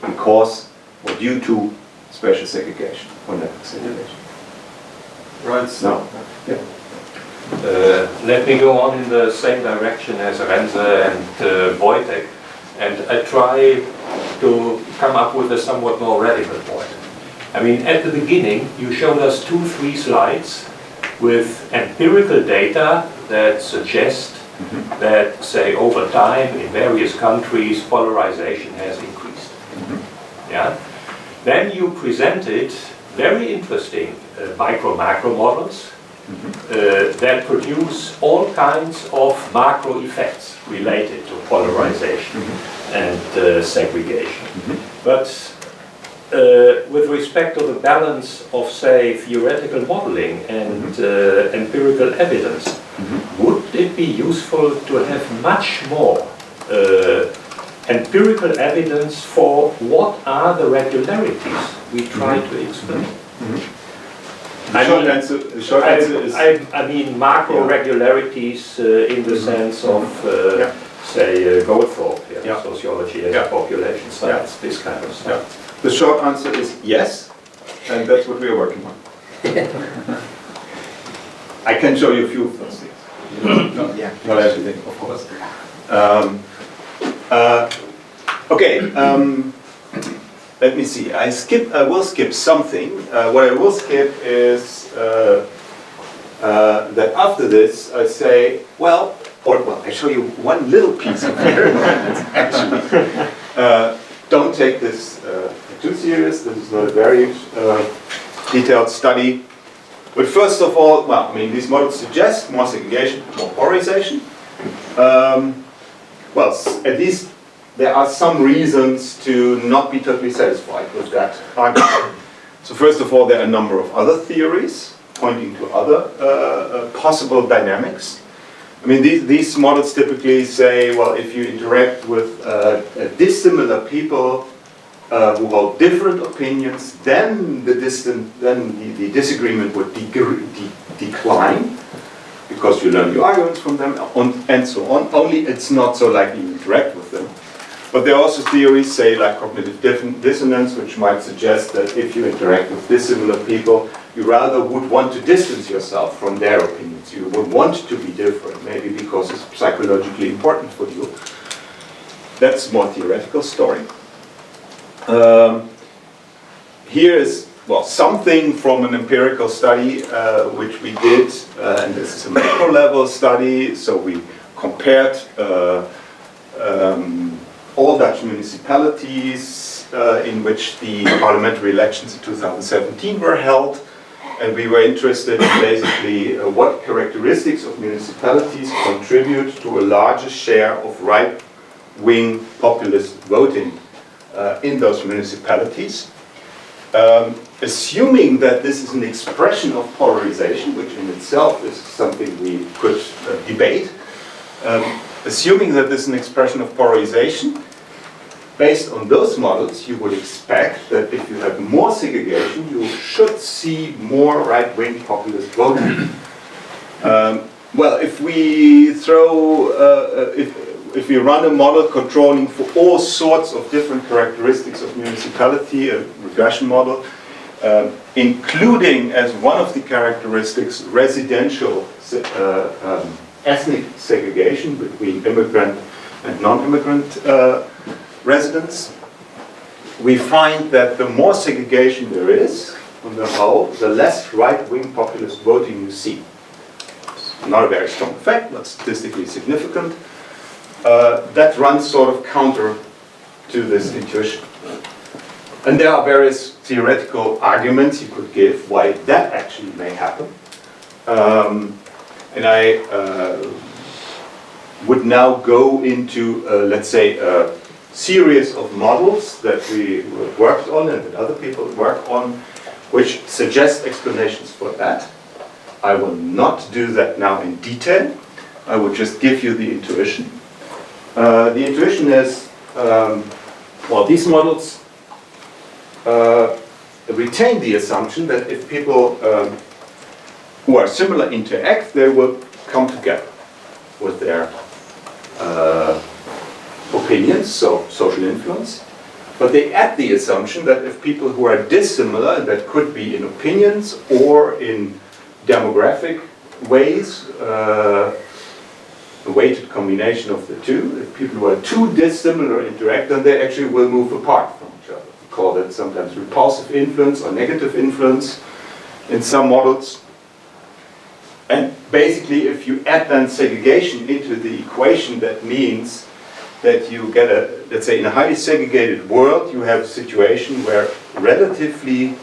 because or due to spatial segregation or network segregation. Right. So. Yeah. Let me go on in the same direction as Renze and Wojtek, and I try to come up with a somewhat more radical point. I mean, at the beginning, you showed us 2-3 slides with empirical data that suggest that, say, over time in various countries, polarization has increased. Yeah. Then you presented very interesting micro-macro models that produce all kinds of macro effects related to polarization and segregation. But with respect to the balance of, say, theoretical modeling and empirical evidence, would it be useful to have much more empirical evidence for what are the regularities we try to explain? The short answer is... I mean macro regularities in the sense of, say, Goldthorpe, sociology as a population science, this kind of stuff. The short answer is yes, and that's what we are working on. I can show you a few of those things. Not everything, of course. Okay. let me see. I will skip something. What I will skip is that after this I say, well, I show you one little piece of here. Actually, don't take this too serious. This is not a very detailed study. But first of all, well, I mean, these models suggest more segregation, more polarization. Well, at least there are some reasons to not be totally satisfied with that argument. So first of all, there are a number of other theories pointing to other possible dynamics. I mean, these models typically say, well, if you interact with dissimilar people who hold different opinions, then the disagreement would decline, because you learn your arguments from them, and so on. Only it's not so likely you interact with them. But there are also theories, say, like cognitive dissonance, which might suggest that if you interact with dissimilar people, you rather would want to distance yourself from their opinions. You would want to be different, maybe because it's psychologically important for you. That's a more theoretical story. Here is, well, something from an empirical study which we did, and this is a macro-level study. So we compared all Dutch municipalities in which the parliamentary elections in 2017 were held, and we were interested in basically what characteristics of municipalities contribute to a larger share of right-wing populist voting in those municipalities. Assuming that this is an expression of polarization, which in itself is something we could debate, assuming that this is an expression of polarization, based on those models, you would expect that if you have more segregation, you should see more right-wing populist voting. Well, if we throw, if we run a model controlling for all sorts of different characteristics of municipality, a regression model, including as one of the characteristics residential ethnic segregation between immigrant and non-immigrant residents, we find that the more segregation there is on the whole, the less right-wing populist voting you see. Not a very strong effect, but statistically significant. That runs sort of counter to this intuition. And there are various theoretical arguments you could give why that actually may happen. And I would now go into, let's say, a series of models that we worked on and that other people work on, which suggest explanations for that. I will not do that now in detail. I will just give you the intuition. The intuition is, well, these models retain the assumption that if people who are similar interact, they will come together with their opinions, so social influence. But they add the assumption that if people who are dissimilar, and that could be in opinions or in demographic ways, a weighted combination of the two, if people who are too dissimilar interact, then they actually will move apart from each other. We call that sometimes repulsive influence or negative influence in some models. And basically, if you add then segregation into the equation, that means that you get a, let's say in a highly segregated world, you have a situation where relatively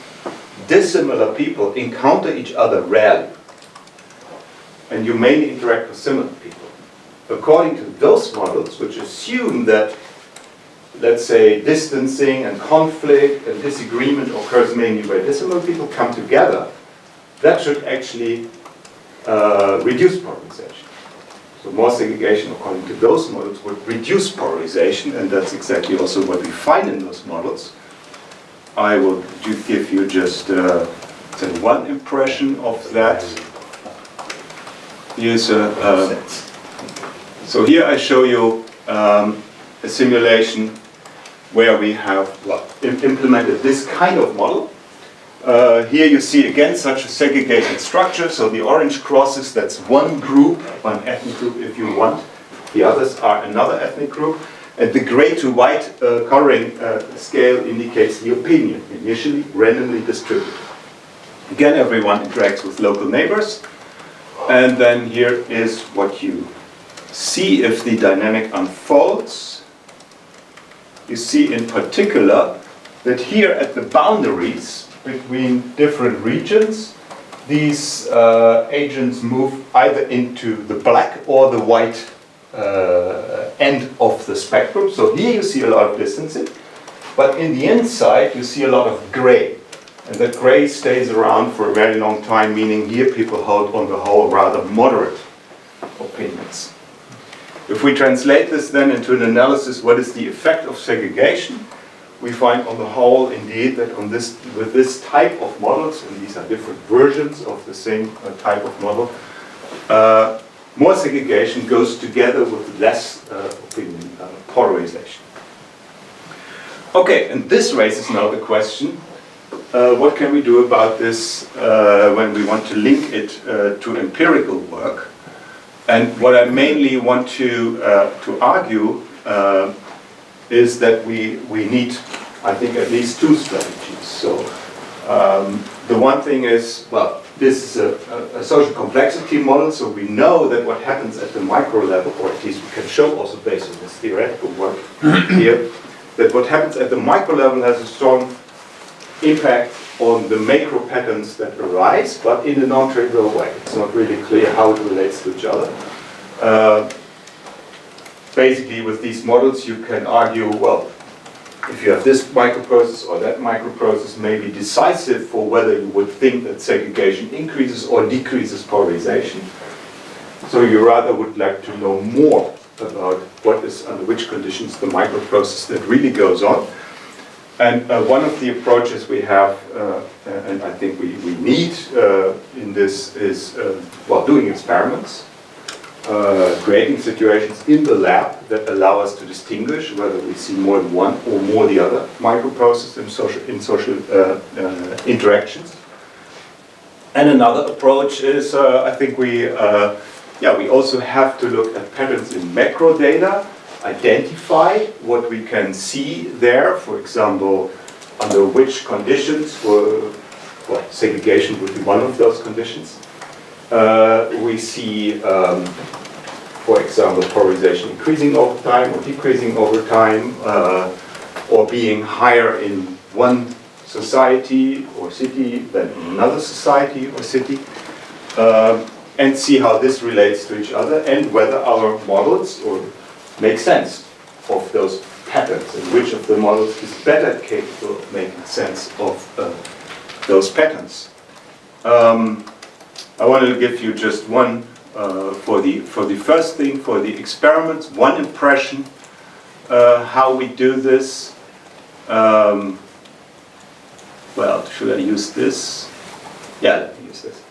dissimilar people encounter each other rarely. And you mainly interact with similar people. According to those models, which assume that, let's say, distancing and conflict and disagreement occurs mainly where dissimilar people come together, that should actually reduce polarization. So more segregation, according to those models, would reduce polarization, and that's exactly also what we find in those models. I will give you just one impression of that. Here's so here I show you a simulation where we have implemented this kind of model. Here you see again such a segregated structure. So the orange crosses, that's one group, one ethnic group if you want. The others are another ethnic group. And the gray to white coloring scale indicates the opinion, initially randomly distributed. Again, everyone interacts with local neighbors. And then here is what you see if the dynamic unfolds. You see in particular that here at the boundaries between different regions, these agents move either into the black or the white end of the spectrum. So here you see a lot of distancing, but in the inside you see a lot of gray. And that gray stays around for a very long time, meaning here people hold on the whole rather moderate opinions. If we translate this then into an analysis, what is the effect of segregation? We find on the whole indeed that with this type of models, and these are different versions of the same type of model, more segregation goes together with less opinion polarization. Okay, and this raises now the question, what can we do about this when we want to link it to empirical work? And what I mainly want to argue is that we need, I think, at least two strategies. So the one thing is, well, this is a social complexity model, so we know that what happens at the micro level, or at least we can show also based on this theoretical work here, that what happens at the micro level has a strong impact on the macro patterns that arise, but in a non-trivial way. It's not really clear how it relates to each other. Basically, with these models, you can argue, well, if you have this microprocess or that microprocess may be decisive for whether you would think that segregation increases or decreases polarization. So you rather would like to know more about what is, under which conditions, the microprocess that really goes on. And one of the approaches we have, and I think we need in this is, well, doing experiments, creating situations in the lab that allow us to distinguish whether we see more than one or more the other microprocess in social interactions. And another approach is, I think we also have to look at patterns in macro data, identify what we can see there, for example, under which conditions, segregation would be one of those conditions. We see, for example, polarization increasing over time or decreasing over time, or being higher in one society or city than in another society or city, and see how this relates to each other and whether our models make sense of those patterns and which of the models is better capable of making sense of those patterns. I want to give you just one for the first thing, for the experiments, one impression how we do this. Well, should I use this? Yeah, let me use this.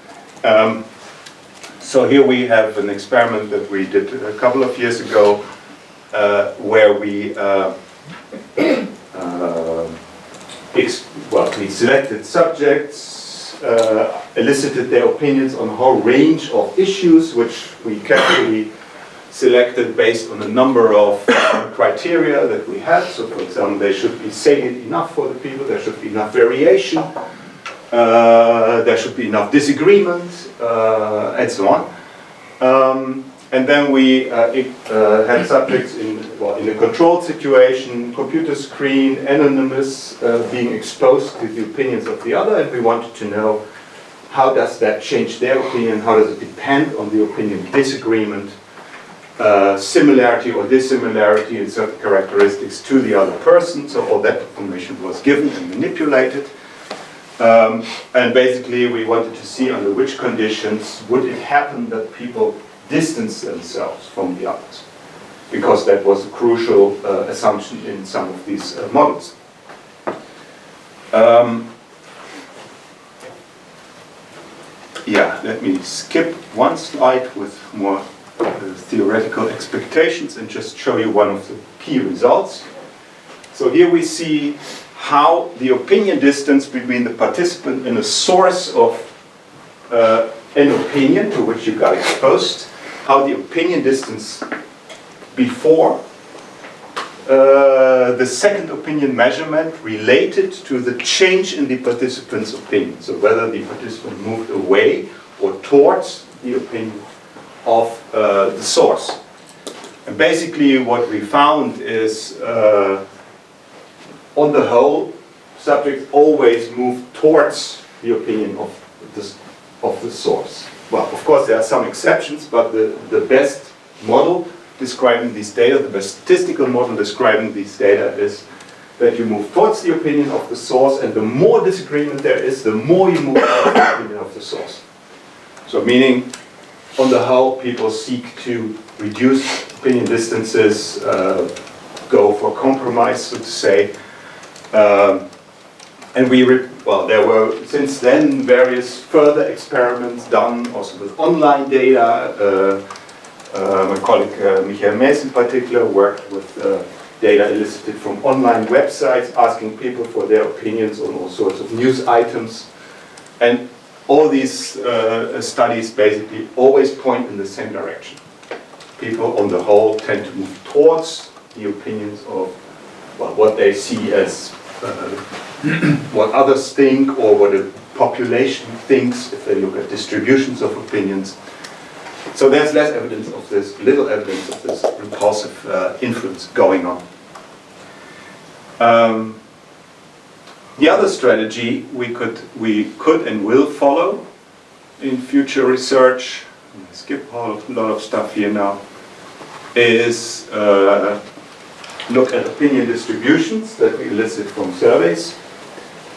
So here we have an experiment that we did a couple of years ago where we we selected subjects, elicited their opinions on a whole range of issues, which we carefully selected based on a number of criteria that we had. So, for example, they should be salient enough for the people, there should be enough variation, there should be enough disagreement, and so on. And then we had subjects in a controlled situation, computer screen, anonymous, being exposed to the opinions of the other, and we wanted to know how does that change their opinion, how does it depend on the opinion disagreement, similarity or dissimilarity in certain characteristics to the other person. So all that information was given and manipulated. And basically we wanted to see under which conditions would it happen that people distance themselves from the others, because that was a crucial assumption in some of these models. Yeah, let me skip one slide with more theoretical expectations and just show you one of the key results. So here we see how the opinion distance between the participant and a source of an opinion to which you got exposed, how the opinion distance before the second opinion measurement related to the change in the participant's opinion. So whether the participant moved away or towards the opinion of the source. And basically what we found is, on the whole, subjects always move towards the opinion of the source. Well, of course there are some exceptions, but the best model describing these data, the best statistical model describing these data is that you move towards the opinion of the source, and the more disagreement there is, the more you move towards the opinion of the source. So meaning, on the whole, people seek to reduce opinion distances, go for compromise, so to say. And there were since then various further experiments done, also with online data. My colleague Michael Mees in particular worked with data elicited from online websites, asking people for their opinions on all sorts of news items. And all these studies basically always point in the same direction. People on the whole tend to move towards the opinions of what they see as what others think, or what a population thinks if they look at distributions of opinions. So there's less evidence of this, little evidence of this repulsive influence going on. The other strategy we could and will follow in future research, I skip a lot of stuff here now, is look at opinion distributions that we elicit from surveys.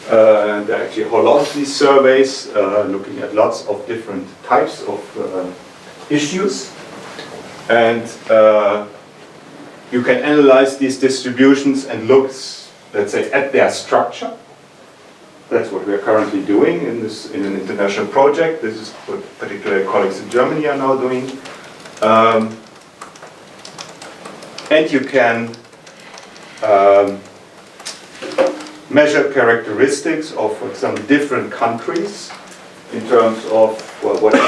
And there are actually a whole lot of these surveys looking at lots of different types of issues. And you can analyze these distributions and look, let's say, at their structure. That's what we are currently doing in an international project. This is what particularly colleagues in Germany are now doing. And you can measure characteristics of, for example, different countries in terms of what is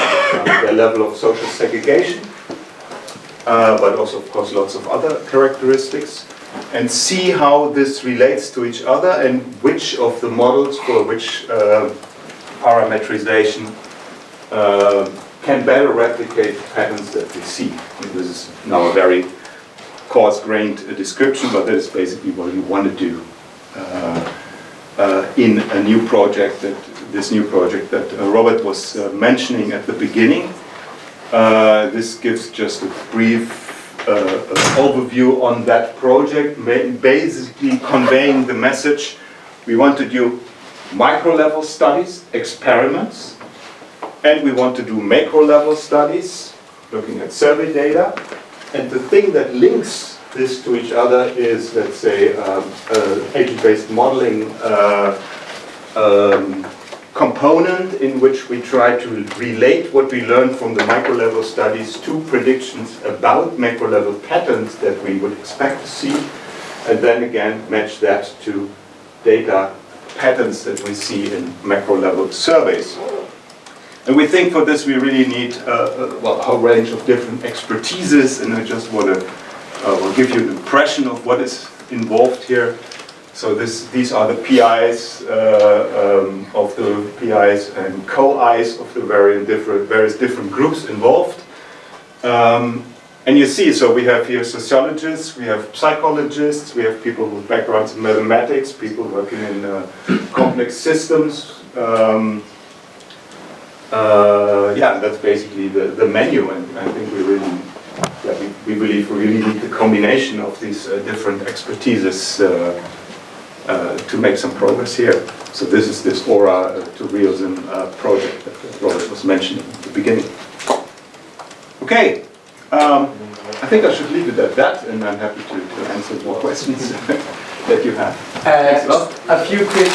their level of social segregation, but also, of course, lots of other characteristics, and see how this relates to each other and which of the models for which parametrization can better replicate the patterns that we see. And this is now a very coarse-grained description, but that is basically what you want to do in a new project, this new project that Robert was mentioning at the beginning. This gives just a brief overview on that project, basically conveying the message. We want to do micro-level studies, experiments, and we want to do macro-level studies, looking at survey data. And the thing that links this to each other is, let's say, agent-based modeling component in which we try to relate what we learned from the micro-level studies to predictions about macro-level patterns that we would expect to see, and then again match that to data patterns that we see in macro-level surveys. And we think for this we really need a whole range of different expertises, and I just want to give you an impression of what is involved here. So these are the PIs of the PIs and co-Is of the various different groups involved. And you see, so we have here sociologists, we have psychologists, we have people with backgrounds in mathematics, people working in complex systems. Yeah, that's basically the menu, and I think we believe we really need the combination of these different expertises to make some progress here. So this is this Aura to Realism project that Robert was mentioning at the beginning. Okay, I think I should leave it at that, and I'm happy to answer more questions that you have. A few quick